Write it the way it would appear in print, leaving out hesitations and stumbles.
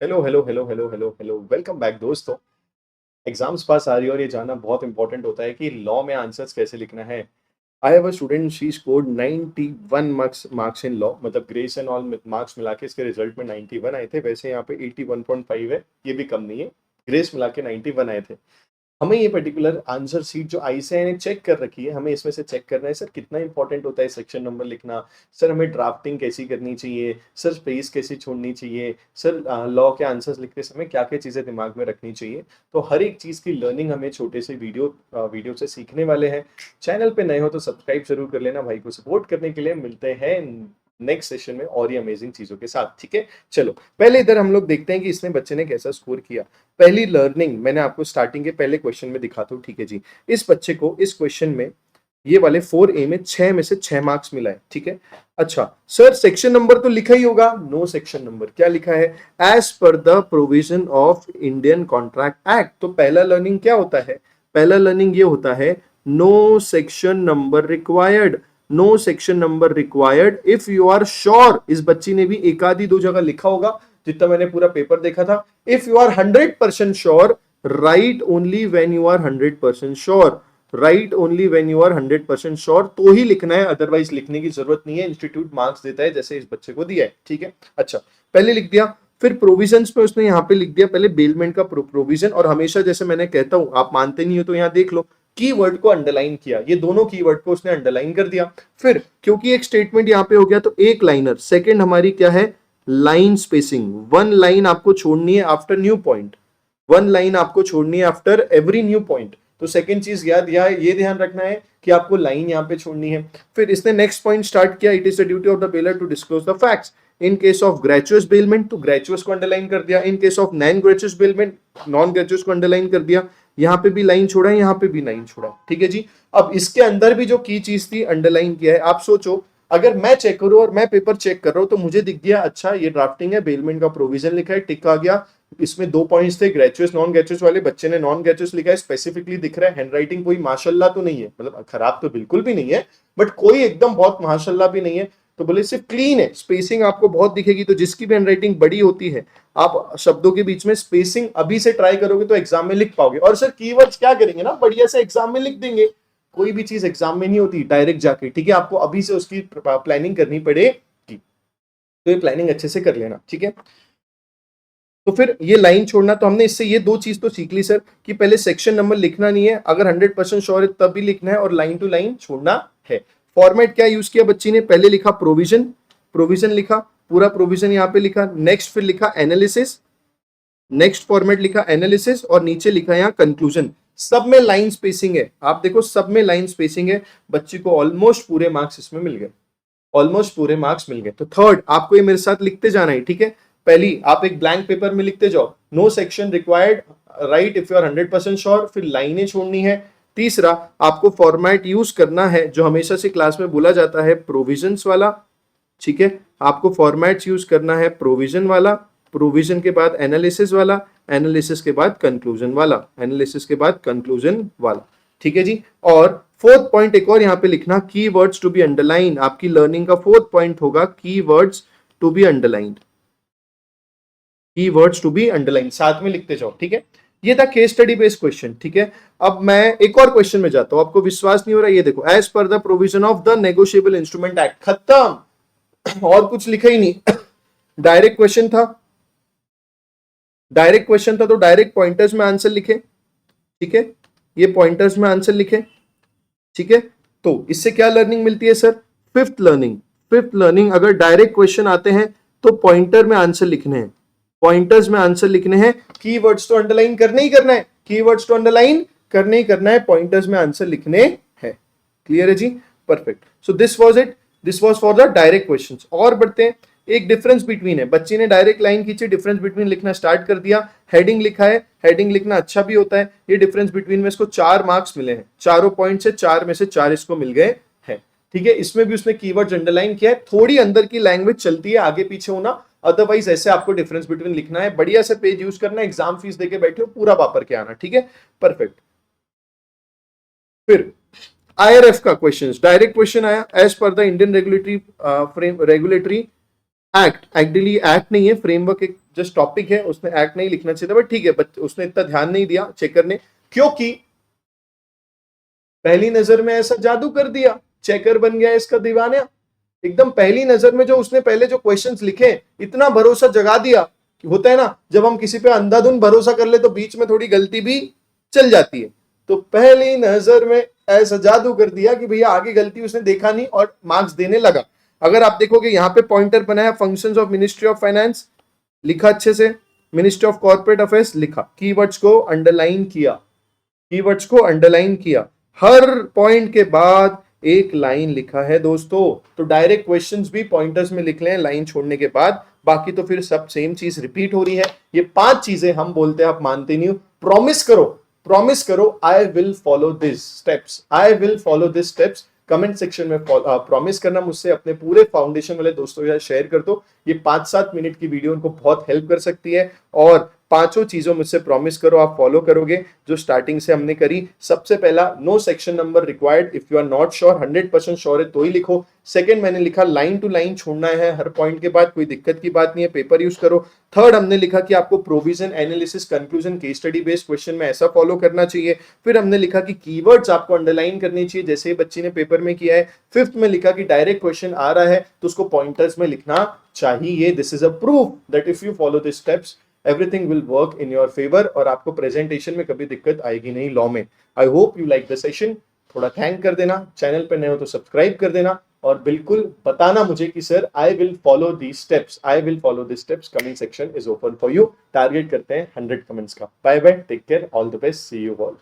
Hello hello hello hello hello hello welcome back दोस्तों। Exams पास आ रही है और ये जानना बहुत इंपॉर्टेंट होता है कि लॉ में आंसर्स कैसे लिखना है। I have a student, she scored 91 marks in law, मतलब ग्रेस एंड ऑल मार्क्स मिला के इसके रिजल्ट में 91 आए थे। वैसे यहाँ पे 81.5 है, ये भी कम नहीं है। ग्रेस मिला के 91 आए थे। हमें ये पर्टिकुलर आंसर सीट जो आईसीएआई ने चेक कर रखी है, हमें इसमें से चेक करना है सर कितना इंपॉर्टेंट होता है सेक्शन नंबर लिखना। सर हमें ड्राफ्टिंग कैसी करनी चाहिए, सर स्पेस कैसी छोड़नी चाहिए, सर लॉ के आंसर्स लिखते समय क्या क्या चीजें दिमाग में रखनी चाहिए। तो हर एक चीज की लर्निंग हमें छोटे से वीडियो से सीखने वाले हैं। चैनल पे नए हो तो सब्सक्राइब जरूर कर लेना। भाई को सपोर्ट करने के लिए मिलते हैं नेक्स्ट सेशन में और ही अमेजिंग चीजों के साथ, ठीक है। चलो पहले इधर हम लोग देखते हैं कि इसने बच्चे ने कैसा स्कोर किया। पहली लर्निंग मैंने आपको स्टार्टिंग के पहले क्वेश्चन में दिखाता हूँ, ठीक है जी। इस बच्चे को इस क्वेश्चन में ये वाले 4A में 6 में से 6 मार्क्स मिला है, ठीक है। अच्छा सर सेक्शन नंबर तो लिखा ही होगा, नो सेक्शन नंबर। क्या लिखा है? As per the provision of Indian contract act. तो पहला लर्निंग क्या होता है? पहला लर्निंग ये होता है no section number required. No section number required if you are sure. इस बच्ची ने भी एक आधी दो जगह लिखा होगा जितना मैंने पूरा पेपर देखा था। If you are 100% sure, right only when you are 100% sure. Right only when you are 100% sure तो ही लिखना है, अदरवाइज लिखने की जरूरत नहीं है। इंस्टीट्यूट मार्क्स देता है जैसे इस बच्चे को दिया है, ठीक है। अच्छा पहले लिख दिया, फिर प्रोविजंस पे उसने यहाँ पे लिख दिया पहले बेलमेंट का प्रोविजन। और हमेशा जैसे मैंने कहता हूं, आप मानते नहीं हो तो यहाँ देख लो, कीवर्ड को अंडरलाइन किया, ये दोनों कीवर्ड को उसने अंडरलाइन कर दिया। फिर क्योंकि एक स्टेटमेंट यहाँ पे हो गया तो एक लाइनर। सेकंड हमारी क्या है? Line spacing. वन लाइन आपको छोड़नी है after new point. One line आपको छोड़नी है आफ्टर एवरी न्यू पॉइंट। तो सेकंड चीज याद ये ध्यान रखना है कि आपको लाइन यहाँ पे छोड़नी है। फिर इसने नेक्स्ट पॉइंट स्टार्ट किया, it is the duty of the bailor to disclose the facts in case of gratuitous bailment. तो ग्रेचुअस को अंडरलाइन कर दिया। In case of non gratuitous bailment, non gratuitous को अंडरलाइन कर दिया। यहाँ पे भी लाइन छोड़ा है, यहाँ पे भी लाइन छोड़ा है, ठीक है जी। अब इसके अंदर भी जो की चीज थी अंडरलाइन किया है। आप सोचो अगर मैं चेक करूं और मैं पेपर चेक कर रहा हूं तो मुझे दिख गया अच्छा ये ड्राफ्टिंग है, बेलमेंट का प्रोविजन लिखा है, टिक आ गया। इसमें दो पॉइंट्स थे ग्रेचुअस नॉन ग्रेचुअस वाले, बच्चे ने नॉन ग्रेचुअस लिखा है, स्पेसिफिकली दिख रहा है। हैंडराइटिंग कोई माशाल्लाह तो नहीं है, मतलब खराब तो बिल्कुल भी नहीं है, बट कोई एकदम बहुत माशाल्लाह भी नहीं है। तो बोले सिर्फ क्लीन है, स्पेसिंग आपको बहुत दिखेगी। तो जिसकी भी हैंडराइटिंग बड़ी होती है, आप शब्दों के बीच में स्पेसिंग अभी से ट्राई करोगे तो एग्जाम में लिख पाओगे। और सर कीवर्ड्स क्या करेंगे ना, बढ़िया से एग्जाम में लिख देंगे। कोई भी चीज एग्जाम में नहीं होती डायरेक्ट जाके, ठीक है। आपको अभी से उसकी प्लानिंग करनी पड़ेगी, तो ये प्लानिंग अच्छे से कर लेना, ठीक है। तो फिर ये लाइन छोड़ना, तो हमने इससे ये दो चीज तो सीख ली सर कि पहले सेक्शन नंबर लिखना नहीं है, अगर 100% श्योर है तब भी लिखना है, और लाइन टू लाइन छोड़ना है। फॉर्मेट क्या यूज किया बच्ची ने? पहले लिखा प्रोविजन, प्रोविजन लिखा, पूरा प्रोविजन यहाँ पे लिखा। नेक्स्ट फिर लिखा एनालिसिस, नेक्स्ट फॉर्मेट लिखा एनालिसिस, और नीचे लिखा यहाँ कंक्लूजन। सब में लाइन स्पेसिंग है, आप देखो सब में लाइन स्पेसिंग है। बच्ची को ऑलमोस्ट पूरे मार्क्स इसमें मिल गए, ऑलमोस्ट पूरे मार्क्स मिल गए। तो थर्ड आपको ये मेरे साथ लिखते जाना है, ठीक है। पहली आप एक ब्लैंक पेपर में लिखते जाओ, no section required, right if you are 100% sure. फिर लाइनें छोड़नी है। तीसरा आपको फॉर्मेट यूज करना है जो हमेशा से क्लास में बोला जाता है, प्रोविजंस वाला, ठीक है। आपको फॉर्मेट यूज करना है प्रोविजन वाला, प्रोविजन के बाद एनालिसिस वाला, एनालिसिस के बाद कंक्लूजन वाला, एनालिसिस के बाद कंक्लूजन वाला, ठीक है जी। और फोर्थ पॉइंट एक और यहां पे लिखना, की वर्ड्स टू बी अंडरलाइन। आपकी लर्निंग का फोर्थ पॉइंट होगा की वर्ड्स टू बी अंडरलाइंड, की वर्ड्स टू बी अंडरलाइन साथ में लिखते जाओ, ठीक है। ये था केस स्टडी बेस्ड क्वेश्चन, ठीक है। अब मैं एक और क्वेश्चन में जाता हूं, आपको विश्वास नहीं हो रहा, ये देखो, as per the provision of the negotiable instrument act. खत्म, और कुछ लिखा ही नहीं। डायरेक्ट क्वेश्चन था, डायरेक्ट क्वेश्चन था तो डायरेक्ट पॉइंटर्स में आंसर लिखे, ठीक है। ये पॉइंटर्स में आंसर लिखे, ठीक है। तो इससे क्या लर्निंग मिलती है sir? Fifth learning. Fifth learning, अगर डायरेक्ट क्वेश्चन आते हैं तो पॉइंटर में आंसर लिखने हैं, पॉइंटर्स में आंसर लिखने हैं। कीवर्ड्स तो अंडरलाइन करने ही करना है, कीवर्ड्स तो अंडरलाइन करने ही करना है, पॉइंटर्स में आंसर लिखने हैं। क्लियर है जी? Perfect. So this was it, this was for the direct questions. और बढ़ते हैं, एक डिफरेंस बिटवीन है। बच्ची ने डायरेक्ट लाइन खींची, डिफरेंस बिटवीन लिखना स्टार्ट कर दिया, हेडिंग लिखा है, हेडिंग लिखना अच्छा भी होता है। ये डिफरेंस बिटवीन में इसको 4 मार्क्स मिले हैं, चारों पॉइंट से 4 में से 4 इसको मिल गए हैं, ठीक है। इसमें भी उसने कीवर्ड्स अंडरलाइन किया है, थोड़ी अंदर की लैंग्वेज चलती है, आगे पीछे होना, अदरवाइज ऐसे आपको डिफरेंस बिटवीन लिखना है, बढ़िया से पेज यूज करना, एग्जाम फीस देके बैठे हो, पूरा वापर के आना, ठीक है। परफेक्ट। फिर आईआरएफ का क्वेश्चन, डायरेक्ट क्वेश्चन आया, as per the Indian regulatory act, actually act नहीं है, फ्रेमवर्क एक जस्ट टॉपिक है, उसने एक्ट नहीं लिखना चाहिए था, बट ठीक है, बट उसने इतना ध्यान नहीं दिया चेकर ने, क्योंकि पहली नजर में ऐसा जादू कर दिया, चेकर बन गया इसका दीवाना। एकदम पहली नजर में जो उसने पहले जो क्वेश्चंस लिखे, इतना भरोसा जगा दिया कि होता है ना, जब हम किसी पे अंधाधुंध भरोसा कर ले तो बीच में थोड़ी गलती भी चल जाती है। तो पहली नजर में ऐसा जादू कर दिया कि भैया आगे गलती उसने देखा नहीं और मार्क्स देने लगा। अगर आप देखोगे यहाँ पे पॉइंटर बनाया, functions of ministry of finance लिखा अच्छे से, मिनिस्ट्री ऑफ कॉर्पोरेट अफेयर्स लिखा, कीवर्ड्स को अंडरलाइन किया, कीवर्ड्स को अंडरलाइन किया, हर पॉइंट के बाद एक लाइन लिखा है दोस्तों। तो डायरेक्ट क्वेश्चंस भी पॉइंटर्स में लिख लें लाइन छोड़ने के बाद, बाकी तो फिर सब सेम चीज रिपीट हो रही है। ये 5 चीजें हम बोलते हैं, आप मानते नहीं हो। प्रॉमिस करो, प्रॉमिस करो, आई will follow this steps, I will follow this steps. Comment section में प्रॉमिस करना मुझसे, अपने पूरे फाउंडेशन वाले दोस्तों के साथ शेयर कर दो। ये 5-7 मिनट की वीडियो उनको बहुत हेल्प कर सकती है। और 5 चीजों मुझसे प्रॉमिस करो आप फॉलो करोगे, जो स्टार्टिंग से हमने करी। सबसे पहला, no section number required, if you are not sure, 100% sure है तो ही लिखो। सेकंड, मैंने लिखा लाइन टू लाइन छोड़ना है हर पॉइंट के बाद, कोई दिक्कत की बात नहीं है, पेपर यूज करो। थर्ड, हमने लिखा कि आपको provision, analysis, conclusion, case study based question में ऐसा फॉलो करना चाहिए। फिर हमने लिखा कि कीवर्ड्स आपको अंडरलाइन करनी चाहिए, जैसे ही बच्ची ने पेपर में किया है। फिफ्थ में लिखा कि डायरेक्ट क्वेश्चन आ रहा है तो उसको पॉइंटर्स में लिखना चाहिए। This is a proof that if you follow this steps everything will work in your favour, और आपको प्रेजेंटेशन में कभी दिक्कत आएगी नहीं लॉ में। I hope you like the session. थोड़ा थैंक कर देना, चैनल पर नए हो तो सब्सक्राइब कर देना, और बिल्कुल बताना मुझे कि sir I will follow these steps, I will follow this steps. Comment section is open for you. Target करते हैं 100 कमेंट्स का। Bye bye, take care, all the best, see you all.